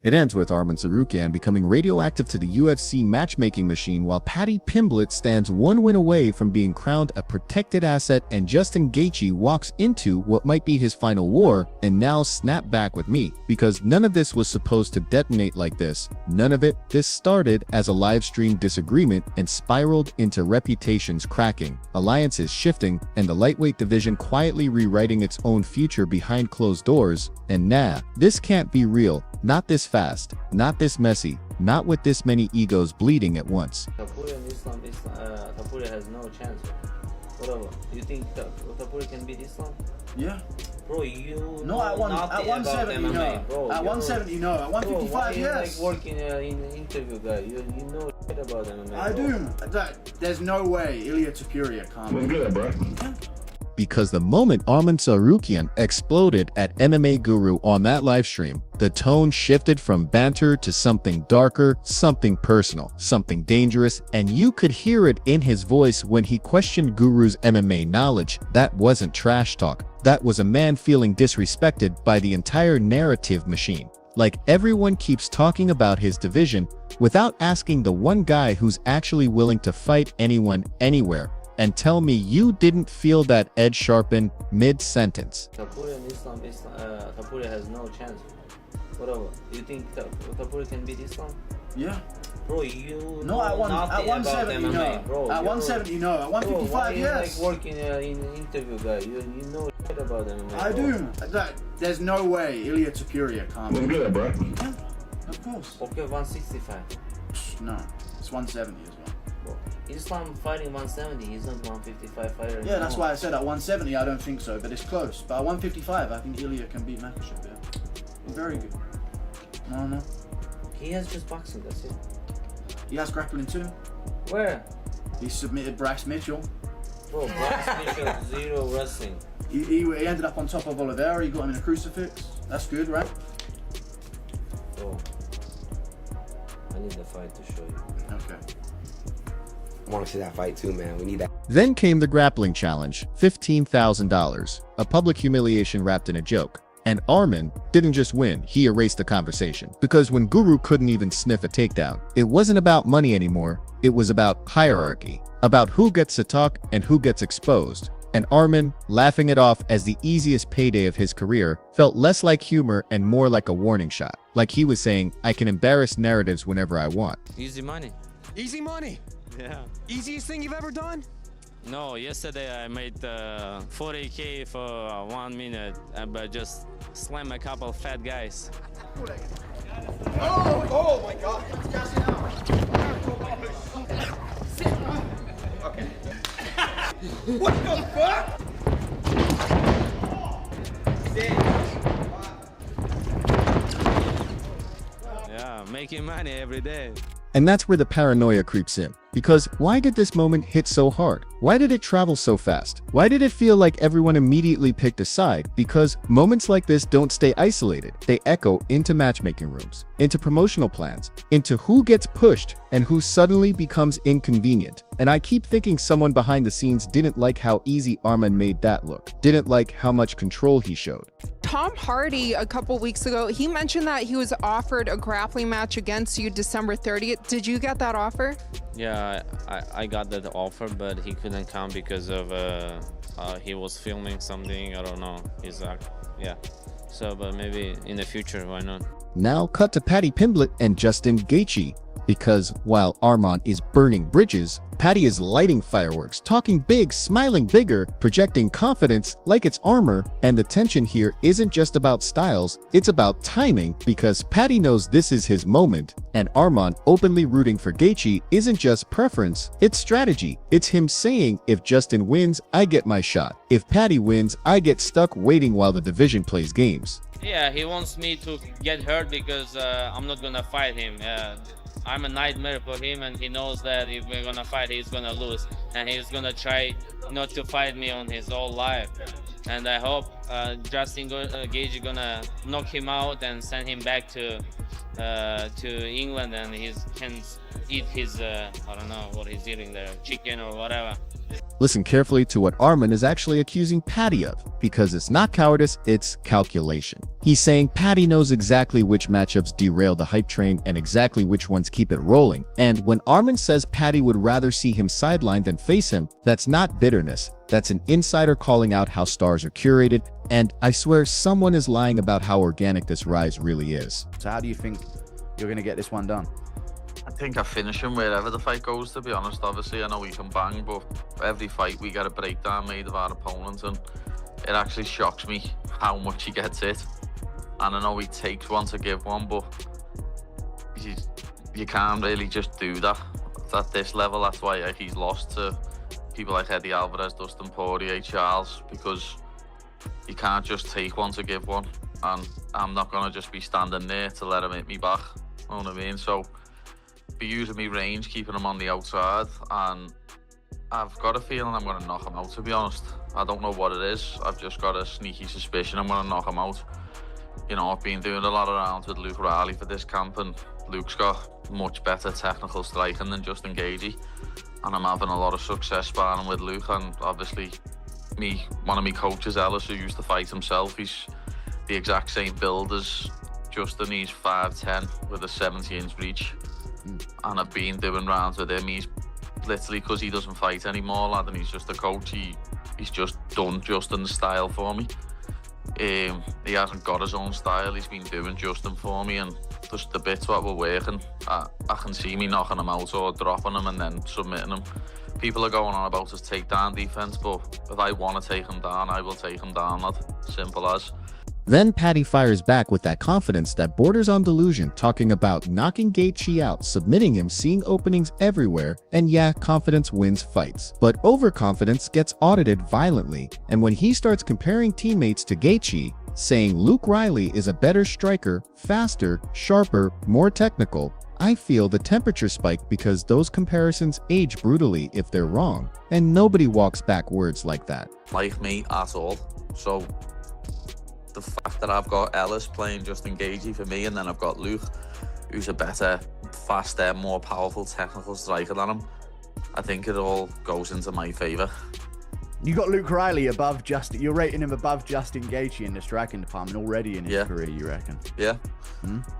It ends with Arman Tsarukyan becoming radioactive to the UFC matchmaking machine while Paddy Pimblett stands one win away from being crowned a protected asset, and Justin Gaethje walks into what might be his final war and now snap back with me. Because none of this was supposed to detonate like this. None of it. This started as a live stream disagreement and spiraled into reputations cracking, alliances shifting, and the lightweight division quietly rewriting its own future behind closed doors. And nah, this can't be real. Not this fast, not this messy, not with this many egos bleeding at once. Tapuri and Islam, Tapuri has no chance. Whatever. Do you think Tapuri can beat Islam? Yeah. Bro, you no, at 170, MMA, no. bro. At 170, no. At 155, yes. Like working in the interview, guy. You know shit about MMA. I do. There's no way Ilia Topuria can't. What's good, bro? Because the moment Arman Tsarukyan exploded at MMA Guru on that livestream, the tone shifted from banter to something darker, something personal, something dangerous, and you could hear it in his voice when he questioned Guru's MMA knowledge. That wasn't trash talk. That was a man feeling disrespected by the entire narrative machine. Like everyone keeps talking about his division without asking the one guy who's actually willing to fight anyone, anywhere. And tell me you didn't feel that edge sharpen mid-sentence. Tapuri and Islam, Tapuri has no chance. Whatever. Do you think Tapuri can beat Islam? Yeah. Bro, you no, at 170, MMA, no. bro. At 170, no. At 155, yes. Like working in the interview, guy. You know shit about MMA. I do. There's no way Ilia Topuria can't. What's good, bro? Yeah, of course. Okay, 165. No, it's 170 as well. Islam fighting 170, he's not 155 fighter. Yeah, that's why I said at 170 I don't think so, but it's close. But at 155 I think Ilia can beat Makhachev, yeah. Very good. No. He has just boxing, that's it. He has grappling too. Where? He submitted Bryce Mitchell. Bro, Bryce Mitchell, zero wrestling. He ended up on top of Oliveira, he got him in a crucifix. That's good, right? Bro, I need the fight to show you. Okay. I want to see that fight too, man. We need that. Then came the grappling challenge, $15,000, a public humiliation wrapped in a joke. And Arman didn't just win, he erased the conversation. Because when Guru couldn't even sniff a takedown, it wasn't about money anymore, it was about hierarchy. About who gets to talk and who gets exposed. And Arman, laughing it off as the easiest payday of his career, felt less like humor and more like a warning shot. Like he was saying, I can embarrass narratives whenever I want. Easy money. Easy money? Yeah. Easiest thing you've ever done? No, yesterday I made 40K for 1 minute, but just slam a couple fat guys. Oh my God. Okay. What the fuck? Yeah, making money every day. And that's where the paranoia creeps in. Because why did this moment hit so hard? Why did it travel so fast? Why did it feel like everyone immediately picked a side? Because moments like this don't stay isolated. They echo into matchmaking rooms, into promotional plans, into who gets pushed and who suddenly becomes inconvenient. And I keep thinking someone behind the scenes didn't like how easy Arman made that look. Didn't like how much control he showed. Tom Hardy, a couple weeks ago, he mentioned that he was offered a grappling match against you December 30th. Did you get that offer? Yeah, I got that offer, but he couldn't come because of he was filming something. I don't know. He's yeah. So, but maybe in the future, why not? Now cut to Paddy Pimblett and Justin Gaethje. Because while Arman is burning bridges, Paddy is lighting fireworks, talking big, smiling bigger, projecting confidence like it's armor. And the tension here isn't just about styles, it's about timing, because Paddy knows this is his moment. And Arman openly rooting for Gaethje isn't just preference, it's strategy. It's him saying, if Justin wins, I get my shot. If Paddy wins, I get stuck waiting while the division plays games. Yeah, he wants me to get hurt because I'm not gonna fight him. I'm a nightmare for him, and he knows that if we're gonna fight, he's gonna lose, and he's gonna try not to fight me on his whole life. And I hope Justin Gaethje gonna knock him out and send him back to England, and he can eat his I don't know what he's eating there, chicken or whatever. Listen carefully to what Arman is actually accusing Paddy of, because it's not cowardice, it's calculation. He's saying Paddy knows exactly which matchups derail the hype train and exactly which ones keep it rolling. And when Arman says Paddy would rather see him sidelined than face him, that's not bitterness. That's an insider calling out how stars are curated, and I swear someone is lying about how organic this rise really is. So how do you think you're going to get this one done? I think I finish him wherever the fight goes, to be honest. Obviously, I know we can bang, but every fight we get a breakdown made of our opponent, and it actually shocks me how much he gets hit. And I know he takes one to give one, but you can't really just do that at this level. That's why he's lost to people like Eddie Alvarez, Dustin Poirier, Charles, because you can't just take one to give one. And I'm not going to just be standing there to let him hit me back. You know what I mean? So be using me range, keeping him on the outside, and I've got a feeling I'm going to knock him out, to be honest. I don't know what it is. I've just got a sneaky suspicion I'm going to knock him out. You know, I've been doing a lot of rounds with Luke Riley for this camp, and Luke's got much better technical striking than Justin Gaethje, and I'm having a lot of success sparring with Luke. And obviously one of my coaches, Ellis, who used to fight himself, he's the exact same build as Justin. He's 5'10" with a 70-inch reach. And I've been doing rounds with him. He's literally, because he doesn't fight anymore, lad, and he's just a coach, he's just done Justin's style for me. He hasn't got his own style. He's been doing Justin for me, and just the bits what we're working, I can see me knocking him out or dropping him and then submitting him. People are going on about his takedown defense, but if I want to take him down, I will take him down, lad. Simple as. Then Paddy fires back with that confidence that borders on delusion, talking about knocking Gaethje out, submitting him, seeing openings everywhere, and yeah, confidence wins fights. But overconfidence gets audited violently, and when he starts comparing teammates to Gaethje, saying Luke Riley is a better striker, faster, sharper, more technical, I feel the temperature spike because those comparisons age brutally if they're wrong, and nobody walks back words like that. Like me at all. So the fact that I've got Ellis playing Justin Gaethje for me, and then I've got Luke, who's a better, faster, more powerful technical striker than him, I think it all goes into my favour. You got Luke Riley above Justin. You're rating him above Justin Gaethje in the striking department already in his career, you reckon? Yeah.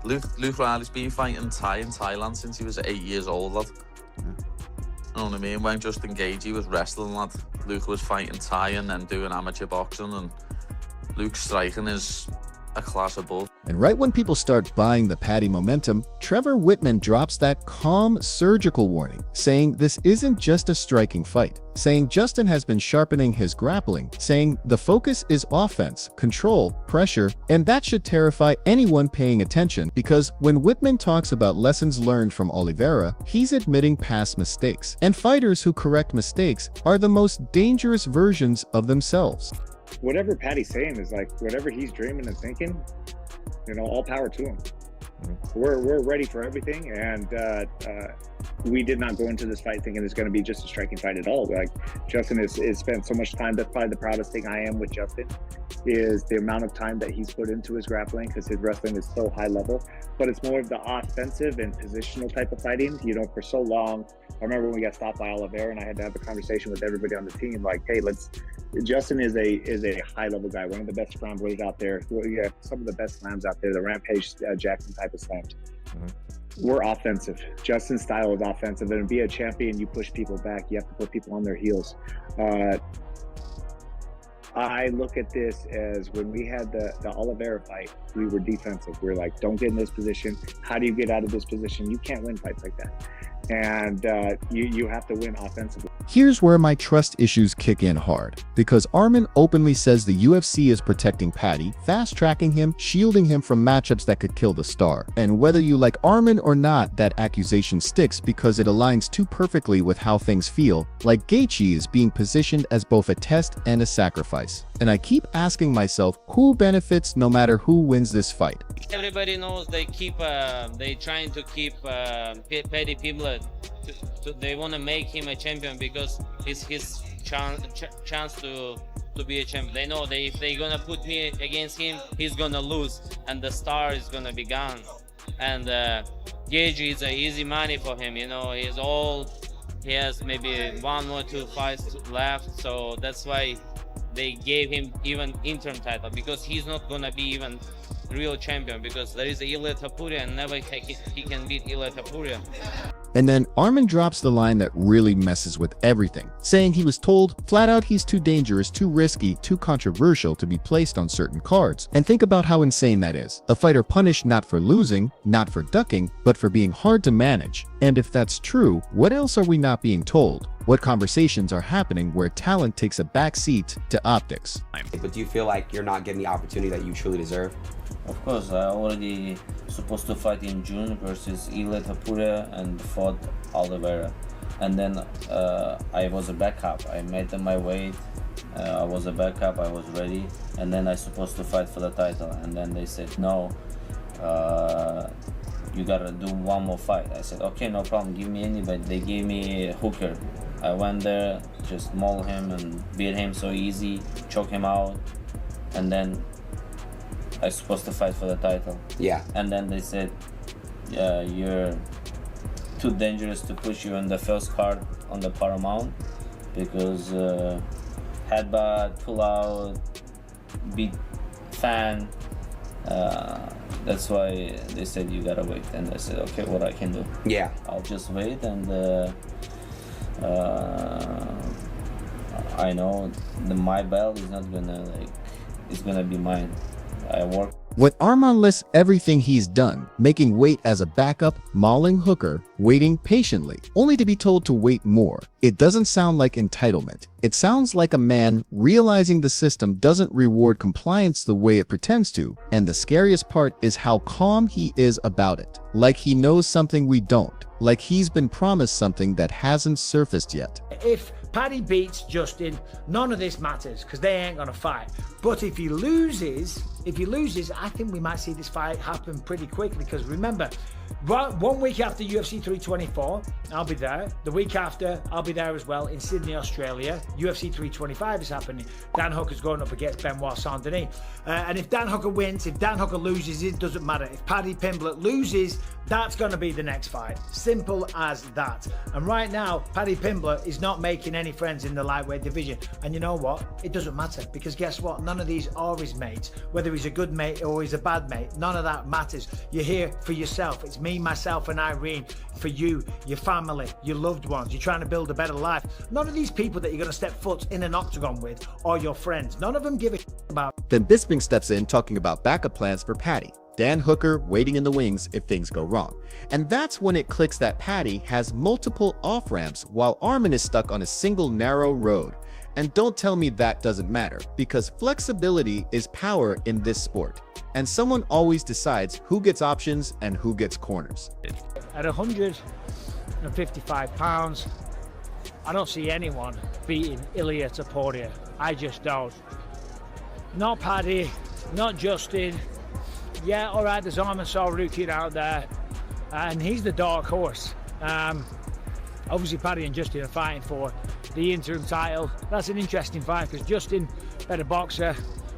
Luke Riley's been fighting Thai in Thailand since he was 8 years old, lad. You know what I mean? When Justin Gaethje was wrestling, lad, Luke was fighting Thai and then doing amateur boxing, and Luke's striking is a class above. And right when people start buying the Paddy momentum, Trevor Whitman drops that calm, surgical warning, saying this isn't just a striking fight, saying Justin has been sharpening his grappling, saying the focus is offense, control, pressure, and that should terrify anyone paying attention, because when Whitman talks about lessons learned from Oliveira, he's admitting past mistakes, and fighters who correct mistakes are the most dangerous versions of themselves. Whatever Paddy's saying is like whatever he's dreaming and thinking, you know, all power to him. We're ready for everything, and we did not go into this fight thinking it's going to be just a striking fight at all. Like, Justin has spent so much time. That's probably the proudest thing I am with Justin, is the amount of time that he's put into his grappling, because his wrestling is so high level. But it's more of the offensive and positional type of fighting. You know, for so long, I remember when we got stopped by Oliveira, and I had to have a conversation with everybody on the team, like, hey, Justin is a high level guy, one of the best scramblers out there. We have some of the best slams out there, the Rampage Jackson type of slams. We're offensive. Justin's style is offensive, and to be a champion, you push people back. You have to put people on their heels. I look at this as when we had the Oliveira fight, we were defensive. We were like, don't get in this position. How do you get out of this position? You can't win fights like that. And you have to win offensively. Here's where my trust issues kick in hard, because Arman openly says the UFC is protecting Paddy, fast-tracking him, shielding him from matchups that could kill the star. And whether you like Arman or not, that accusation sticks because it aligns too perfectly with how things feel, like Gaethje is being positioned as both a test and a sacrifice. And I keep asking myself, who benefits no matter who wins this fight? Everybody knows they trying to keep Paddy Pimblett. They want to make him a champion because it's his chance to be a champion. They know that if they're gonna put me against him, he's gonna lose, and the star is gonna be gone. And Gaethje is easy money for him. You know, he has maybe 1 or 2 fights left, so that's why they gave him even interim title, because he's not gonna be even real champion, because there is Ilia Topuria and never he can beat Ilia Topuria. And then Arman drops the line that really messes with everything, saying he was told flat out he's too dangerous, too risky, too controversial to be placed on certain cards. And think about how insane that is. A fighter punished not for losing, not for ducking, but for being hard to manage. And if that's true, what else are we not being told? What conversations are happening where talent takes a backseat to optics? But do you feel like you're not getting the opportunity that you truly deserve? Of course, I already supposed to fight in June versus Ilia Topuria and fought Oliveira. And then I was a backup. I made my weight. I was a backup. I was ready. And then I supposed to fight for the title. And then they said, no, you gotta do one more fight. I said, okay, no problem. Give me anybody. They gave me Hooker. I went there, just maul him and beat him so easy, choke him out. And then I supposed to fight for the title. Yeah. And then they said, yeah, you're too dangerous to push you in the first card on the Paramount, because headbutt, pull out, beat fan. That's why they said you gotta wait. And I said, okay, what I can do? Yeah. I'll just wait, and I know my belt is not gonna it's gonna be mine. I work. With Arman lists everything he's done, making weight as a backup, mauling Hooker, waiting patiently, only to be told to wait more. It doesn't sound like entitlement. It sounds like a man realizing the system doesn't reward compliance the way it pretends to, and the scariest part is how calm he is about it. Like he knows something we don't. Like he's been promised something that hasn't surfaced yet. If Paddy beats Justin, none of this matters because they ain't gonna fight. But if he loses, I think we might see this fight happen pretty quickly, because remember, 1 week after UFC 324, I'll be there. The week after, I'll be there as well in Sydney, Australia. UFC 325 is happening. Dan Hooker's going up against Benoit Saint-Denis. And if Dan Hooker wins, if Dan Hooker loses, it doesn't matter. If Paddy Pimblett loses, that's going to be the next fight. Simple as that. And right now, Paddy Pimblett is not making any friends in the lightweight division. And you know what? It doesn't matter, because guess what? None of these are his mates. Whether he's a good mate or he's a bad mate, none of that matters. You're here for yourself. It's me, myself, and Irene. For you, your family, your loved ones. You're trying to build a better life. None of these people that you're going to step foot in an octagon with are your friends. None of them give a shit about. Then Bisping steps in talking about backup plans for Paddy. Dan Hooker waiting in the wings if things go wrong. And that's when it clicks that Paddy has multiple off-ramps while Arman is stuck on a single narrow road. And don't tell me that doesn't matter, because flexibility is power in this sport. And someone always decides who gets options and who gets corners. At 155 pounds, I don't see anyone beating Ilia Topuria. I just don't. Not Paddy, not Justin. Yeah, all right, there's Arman Tsarukyan out there, and he's the dark horse. Obviously, Paddy and Justin are fighting for the interim title. That's an interesting fight, because Justin, better boxer,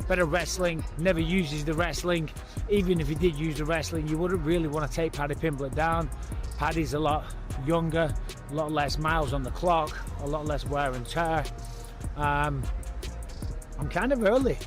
better wrestling, never uses the wrestling. Even if he did use the wrestling, you wouldn't really want to take Paddy Pimblett down. Paddy's a lot younger, a lot less miles on the clock, a lot less wear and tear. I'm kind of early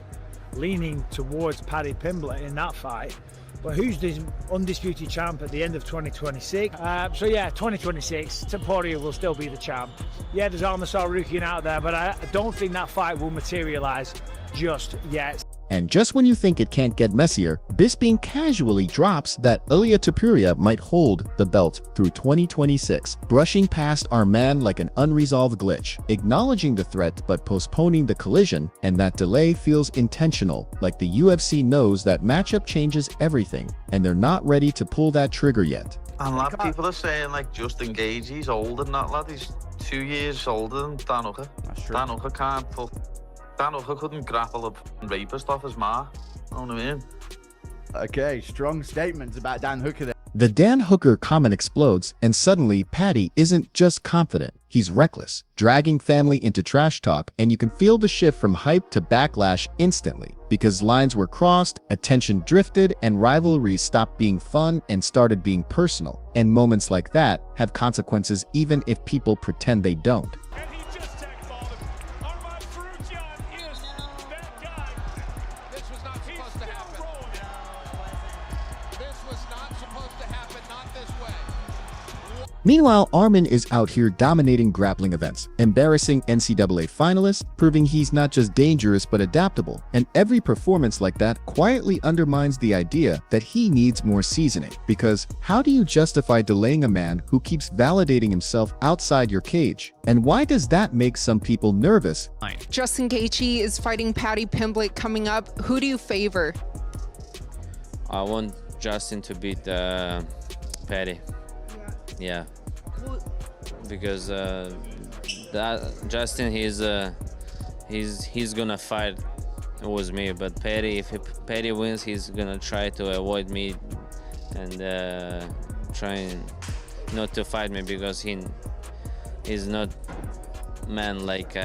leaning towards Paddy Pimblett in that fight. But who's the undisputed champ at the end of 2026? So yeah, 2026, Topuria will still be the champ. Yeah, there's Arman Tsarukyan out there, but I don't think that fight will materialize just yet. And just when you think it can't get messier, Bisping casually drops that Ilia Topuria might hold the belt through 2026, brushing past Arman like an unresolved glitch, acknowledging the threat but postponing the collision, and that delay feels intentional, like the UFC knows that matchup changes everything, and they're not ready to pull that trigger yet. And lad, people are saying like Justin Gaethje, he's older than that lad, he's 2 years older than Dan Hooker. That's true. Dan Hooker can't pull. Dan Hooker couldn't grapple a rapist off his ma. You know what I mean? Okay, strong statements about Dan Hooker there. The Dan Hooker comment explodes, and suddenly Paddy isn't just confident, he's reckless, dragging family into trash talk, and you can feel the shift from hype to backlash instantly. Because lines were crossed, attention drifted, and rivalries stopped being fun and started being personal. And moments like that have consequences even if people pretend they don't. And he just tech-balled him. Arman Tsarukyan is that guy. This was not supposed to happen. This was not supposed to happen, not this way. Meanwhile, Arman is out here dominating grappling events, embarrassing NCAA finalists, proving he's not just dangerous but adaptable, and every performance like that quietly undermines the idea that he needs more seasoning. Because how do you justify delaying a man who keeps validating himself outside your cage? And why does that make some people nervous? Justin Gaethje is fighting Paddy Pimblett coming up. Who do you favor? I want Justin to beat Paddy. Yeah, because that Justin, he's gonna fight with me, but Paddy, if Paddy wins, he's gonna try to avoid me and trying not to fight me because he's not man like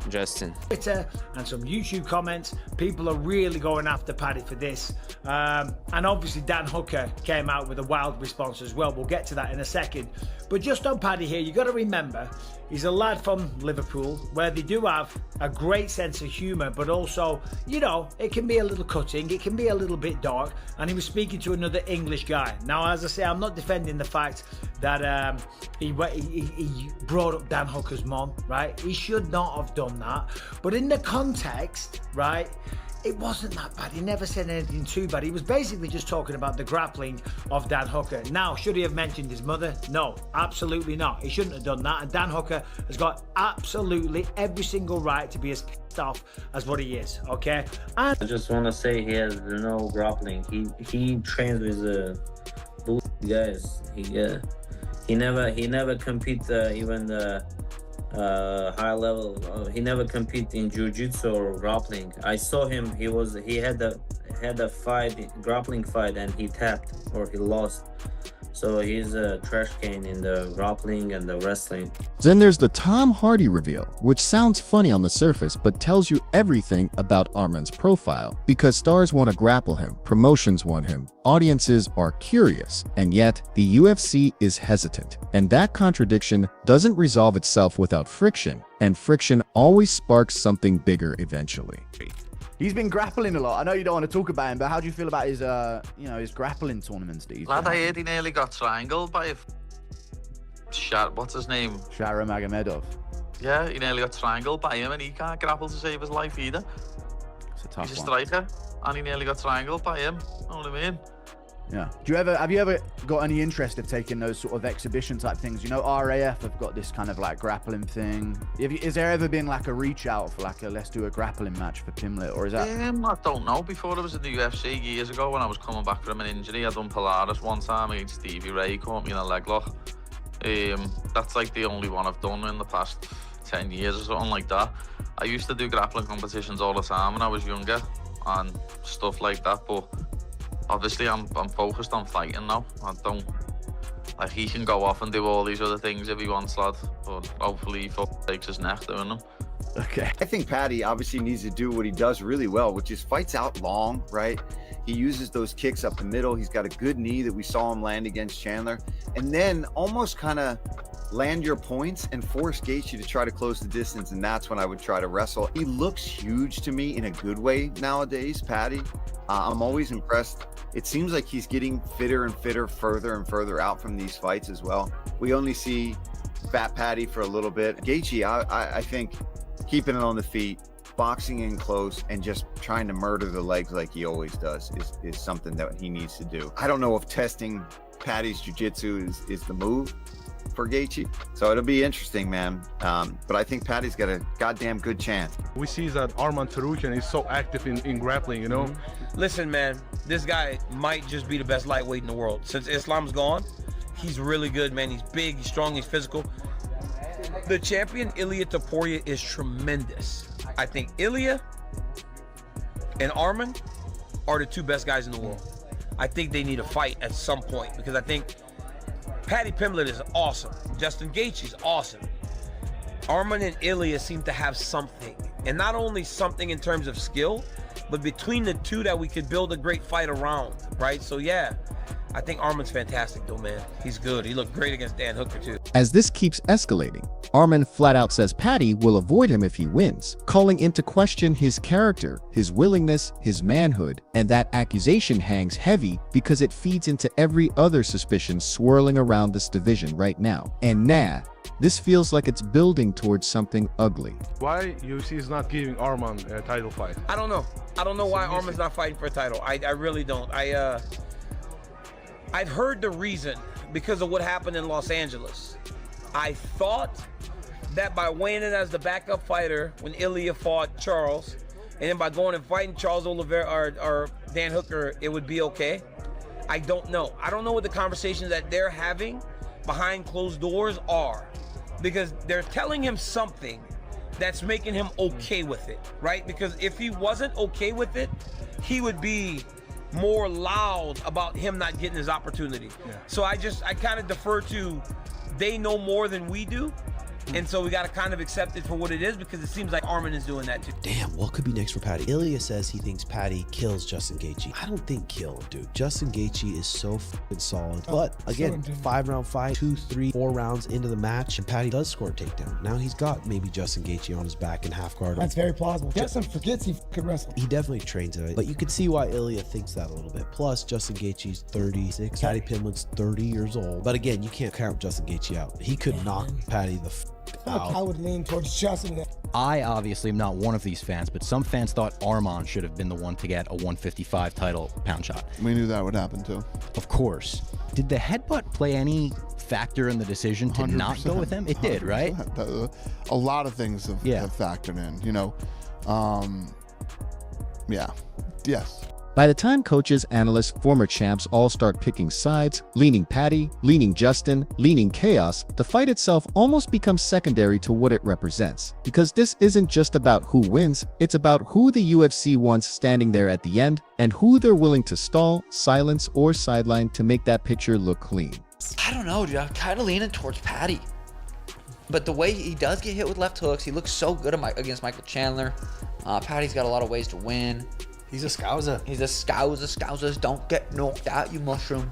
Justin. Twitter and some YouTube comments, people are really going after Paddy for this, and obviously Dan Hooker came out with a wild response as well. We'll get to that in a second, but just on Paddy here, you got to remember he's a lad from Liverpool where they do have a great sense of humor, but also, you know, it can be a little cutting, it can be a little bit dark, and he was speaking to another English guy. Now, as I say, I'm not defending the fact that he brought up Dan Hooker's mom, right? He should not have done that, but in the context, right, it wasn't that bad. He never said anything too bad. He was basically just talking about the grappling of Dan Hooker. Now, should he have mentioned his mother? No, absolutely not. He shouldn't have done that. And Dan Hooker has got absolutely every single right to be as pissed off as what he is, okay? And I just want to say he has no grappling. He trains with bullshit guys. He never compete even the high level. He never compete in jiu-jitsu or grappling. I saw him. He had a fight, grappling fight, and he tapped or he lost. So he's a trash can in the grappling and the wrestling. Then there's the Tom Hardy reveal, which sounds funny on the surface but tells you everything about Arman's profile. Because stars want to grapple him, promotions want him, audiences are curious, and yet the UFC is hesitant. And that contradiction doesn't resolve itself without friction, and friction always sparks something bigger eventually. He's been grappling a lot. I know you don't want to talk about him, but how do you feel about his, his grappling tournaments? Lad, I heard he nearly got triangled by a what's his name? Shara Magomedov. Yeah, he nearly got triangled by him, and he can't grapple to save his life either. It's a tough He's a one. striker, and he nearly got triangled by him. Know what I mean? Yeah. Have you ever got any interest of taking those sort of exhibition type things? You know, RAF have got this kind of like grappling thing. Is there ever been like a reach out for like a let's do a grappling match for Pimblett, or is that? I don't know. Before I was in the UFC years ago, when I was coming back from an injury, I done Polaris one time against Stevie Ray. Caught me in a leg lock. That's like the only one I've done in the past 10 years or something like that. I used to do grappling competitions all the time when I was younger and stuff like that, but obviously I'm focused on fighting now. I don't, like, he can go off and do all these other things if he wants, lad, but hopefully he takes his neck doing them. Okay. I think Paddy obviously needs to do what he does really well, which is fights out long, right? He uses those kicks up the middle. He's got a good knee that we saw him land against Chandler, and then almost kind of land your points and force Gaethje to try to close the distance, and that's when I would try to wrestle. He looks huge to me in a good way nowadays, Paddy. I'm always impressed. It seems like he's getting fitter and fitter, further and further out from these fights as well. We only see fat Paddy for a little bit. Gaethje, I think keeping it on the feet, boxing in close, and just trying to murder the legs like he always does is something that he needs to do. I don't know if testing Paddy's jiu-jitsu is the move for Gaethje, so it'll be interesting, man. But I think Paddy's got a goddamn good chance. We see that Arman Tsarukyan is so active in grappling, you know? Listen, man, this guy might just be the best lightweight in the world. Since Islam's gone, he's really good, man. He's big, he's strong, he's physical. The champion, Ilia Topuria, is tremendous. I think Ilia and Arman are the two best guys in the world. I think they need a fight at some point because I think Paddy Pimblett is awesome. Justin Gaethje is awesome. Arman and Ilya seem to have something, and not only something in terms of skill, but between the two that we could build a great fight around, right? So yeah, I think Arman's fantastic though, man. He's good. He looked great against Dan Hooker too. As this keeps escalating, Arman flat out says Paddy will avoid him if he wins, calling into question his character, his willingness, his manhood, and that accusation hangs heavy because it feeds into every other suspicion swirling around this division right now. And this feels like it's building towards something ugly. Why UFC is not giving Arman a title fight? I don't know. I don't know why Arman's not fighting for a title. I really don't. I've heard the reason because of what happened in Los Angeles. I thought that by weighing in as the backup fighter when Ilya fought Charles, and then by going and fighting Charles Oliveira or Dan Hooker, it would be okay. I don't know. I don't know what the conversations that they're having behind closed doors are, because they're telling him something that's making him okay with it, right? Because if he wasn't okay with it, he would be more loud about him not getting his opportunity. Yeah. So I kind of defer to, they know more than we do. And so we got to kind of accept it for what it is, because it seems like Arman is doing that too. Damn, what could be next for Paddy? Ilya says he thinks Paddy kills Justin Gaethje. I don't think kill, dude. Justin Gaethje is so fucking solid. But again, 5-round fight, 2, 3, 4 rounds into the match, and Paddy does score a takedown. Now he's got maybe Justin Gaethje on his back in half guard. That's very plausible. Justin forgets he could wrestle. He definitely trains it, but you can see why Ilya thinks that a little bit. Plus, Justin Gaethje's 36, Paddy Pimblett's 30 years old. But again, you can't count Justin Gaethje out. He could knock Paddy the I would lean towards Justin. I obviously am not one of these fans, but some fans thought Arman should have been the one to get a 155 title pound shot. We knew that would happen too. Of course. Did the headbutt play any factor in the decision to not go with him? It did, right? A lot of things have factored in, you know. Yes. By the time coaches, analysts, former champs all start picking sides, leaning Paddy, leaning Justin, leaning Chaos, the fight itself almost becomes secondary to what it represents. Because this isn't just about who wins, it's about who the UFC wants standing there at the end, and who they're willing to stall, silence, or sideline to make that picture look clean. I don't know, dude. I'm kind of leaning towards Paddy. But the way he does get hit with left hooks, he looks so good against Michael Chandler. Paddy's got a lot of ways to win. He's a scouser. He's a scouser. Scousers don't get knocked out, you mushroom.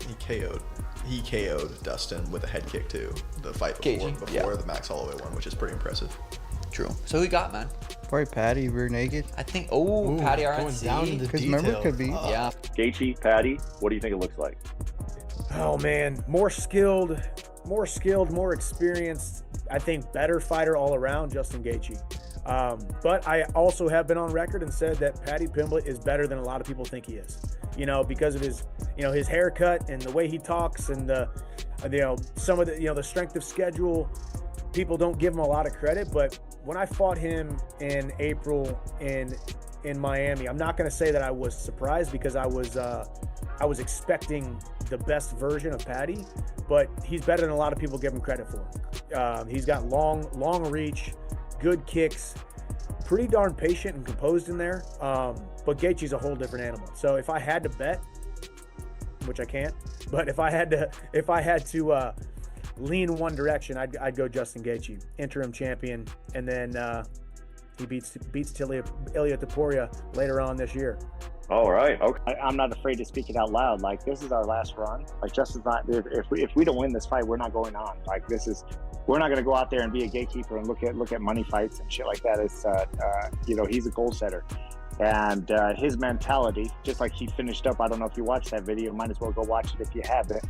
He KO'd Dustin with a head kick too. The fight before the Max Holloway one, which is pretty impressive. True. So who we got, man? Probably Paddy, rear naked. I think. Oh, Paddy RNC. Because remember, could be. Yeah. Gaethje, Paddy. What do you think it looks like? Oh man, more skilled, more experienced. I think better fighter all around, Justin Gaethje. But I also have been on record and said that Paddy Pimblett is better than a lot of people think he is. You know, because of his, his haircut and the way he talks and some of the, the strength of schedule. People don't give him a lot of credit, but when I fought him in April in Miami, I'm not going to say that I was surprised, because I was expecting the best version of Paddy, but he's better than a lot of people give him credit for. He's got long reach, good kicks, pretty darn patient and composed in there. But Gaethje's a whole different animal. So if I had to bet, which I can't, but if I had to lean one direction, I'd go Justin Gaethje, interim champion, and then he beats Ilya Topuria later on this year. All right. Okay. I'm not afraid to speak it out loud. Like, this is our last run. Like, Justin's not. If we don't win this fight, we're not going on. Like, we're not going to go out there and be a gatekeeper and look at money fights and shit like that. It's he's a goal setter, and his mentality, just like he finished up. I don't know if you watched that video. Might as well go watch it if you haven't.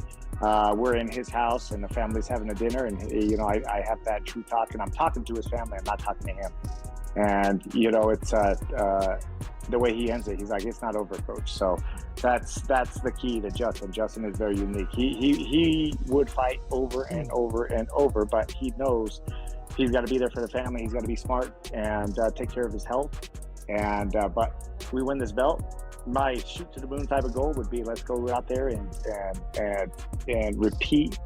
We're in his house and the family's having a dinner, and I have that true talk, and I'm talking to his family. I'm not talking to him. And it's the way he ends it. He's like, "It's not over, coach." So that's the key to Justin. Justin is very unique. He would fight over and over and over, but he knows he's got to be there for the family. He's got to be smart and take care of his health. And but we win this belt. My shoot to the moon type of goal would be, let's go out there and repeat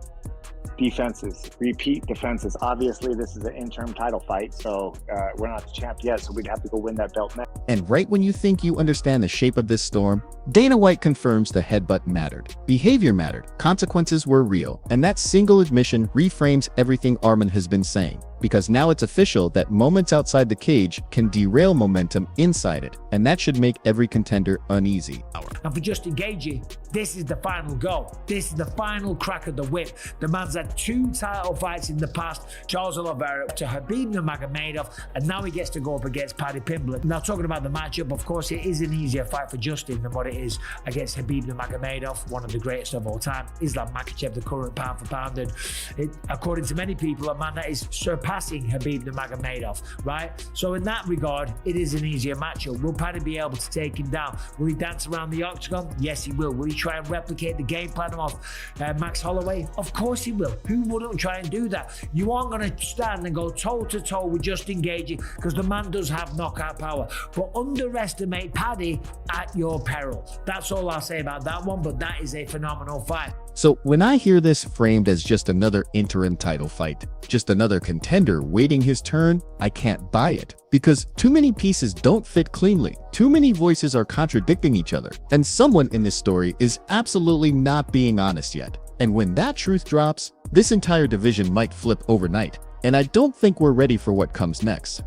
defenses. Obviously, this is an interim title fight, so we're not the champ yet, so we'd have to go win that belt next. And right when you think you understand the shape of this storm, Dana White confirms the headbutt mattered. Behavior mattered, consequences were real, and that single admission reframes everything Arman has been saying. Because now it's official that moments outside the cage can derail momentum inside it, and that should make every contender uneasy. And for Justin Gaethje, this is the final go. This is the final crack of the whip. The man's had 2 title fights in the past, Charles Oliveira to Khabib Nurmagomedov, and now he gets to go up against Paddy Pimblett. Now, talking about the matchup, of course, it is an easier fight for Justin than what it is against Khabib Nurmagomedov, one of the greatest of all time. Islam Makhachev, the current pound for pound, and according to many people, a man that is surpassing Khabib Nurmagomedov, right? So in that regard, it is an easier matchup. Will Paddy be able to take him down? Will he dance around the octagon? Yes, he will. Will he try and replicate the game plan of Max Holloway? Of course he will. Who wouldn't try and do that? You aren't going to stand and go toe-to-toe with Justin Gaethje because the man does have knockout power. But underestimate Paddy at your peril. That's all I'll say about that one, but that is a phenomenal fight. So when I hear this framed as just another interim title fight, just another contender waiting his turn, I can't buy it. Because too many pieces don't fit cleanly, too many voices are contradicting each other, and someone in this story is absolutely not being honest yet. And when that truth drops, this entire division might flip overnight, and I don't think we're ready for what comes next.